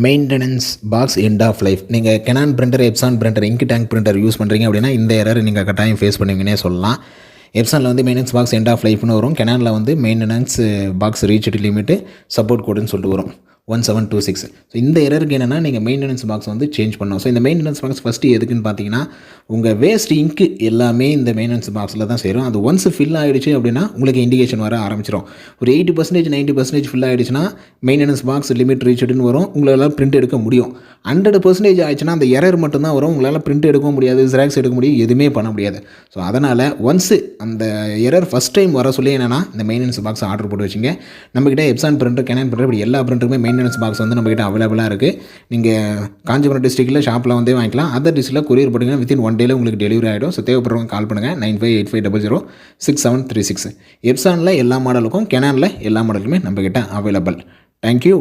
Maintenance box end of life. நீங்கள் Canon printer, Epson printer, ink tank printer use பண்ணுறீங்க அப்படின்னா இந்த error நீங்கள் கட்டாயம் ஃபேஸ் பண்ணுவீங்கன்னே சொல்லலாம். எப்சானில் வந்து மெயின்டெனன்ஸ் பாக்ஸ் எண்ட் ஆஃப் லைஃப்னு வரும். கெனானில் வந்து maintenance box reached limit support கோடுன்னு சொல்லிட்டு வரும் 1726. ஸோ இந்த எரருக்கு என்னென்னா நீங்கள் மெயின்டெனன்ஸ் பாக்ஸ் வந்து சேஞ்ச் பண்ணணும். ஸோ இந்த மெயின்டெனன்ஸ் பாக்ஸ் ஃபஸ்ட்டு எதுக்குன்னு பார்த்தீங்கன்னா, உங்கள் வேஸ்ட் இங்க்கு எல்லாமே இந்த மெயின்டெனன்ஸ் பாக்ஸில் தான் சேரும். அது ஒன்ஸ் ஃபில் ஆகிடுச்சு அப்படின்னா உங்களுக்கு இண்டிகேஷன் வர ஆரம்பிச்சிடும். ஒரு 80% 90% ஃபில் ஆகிடுச்சுன்னா மெயின்டெனன்ஸ் பாக்ஸ் லிமிட் ரீச்டுன்னு வரும். உங்களால் பிரிண்ட் எடுக்க முடியும். 100% ஆயிடுச்சுன்னா அந்த எரர் மட்டும்தான் வரும். உங்களால் பிரிண்ட் எடுக்கவும் முடியாது, ஜெராக்ஸ் எடுக்க முடியும், எதுவுமே பண்ண முடியாது. ஸோ அதனால் ஒன்ஸு அந்த எரர் ஃபஸ்ட் டைம் வர சொல்லி என்னென்னா இந்த மெயின்டெனன்ஸ் பாக்ஸ் ஆர்டர் போட்டு வச்சுங்க. நம்மக்கிட்ட எப்சான் பிரிண்டர், கெனான் பிரிண்டர், இப்படி எல்லா பிரிண்டருமே மெயின்டெனன்ஸ் பாக்ஸ் வந்து நம்மகிட்ட அவைலபிளாக இருக்குது. நீங்கள் காஞ்சிபுரம் டிஸ்ட்ரிக்ட்டில் ஷாப்பில் வந்து வாங்கிக்கலாம். அதர் டிஸ்ட்ரிக்ட்டில் கொரியர் போட்டிங்கன்னா வித்தின் 1 டேயில் உங்களுக்கு டெலிவரி ஆகிடும். ஸோ தேவைப்படுறவங்க கால் பண்ணுங்கள் 9585006736. எப்சானில் எல்லா மாடலுக்கும், கெனானில் எல்லா மாடலுமே நம்மக்கிட்ட அவைலபிள். தேங்க்யூ.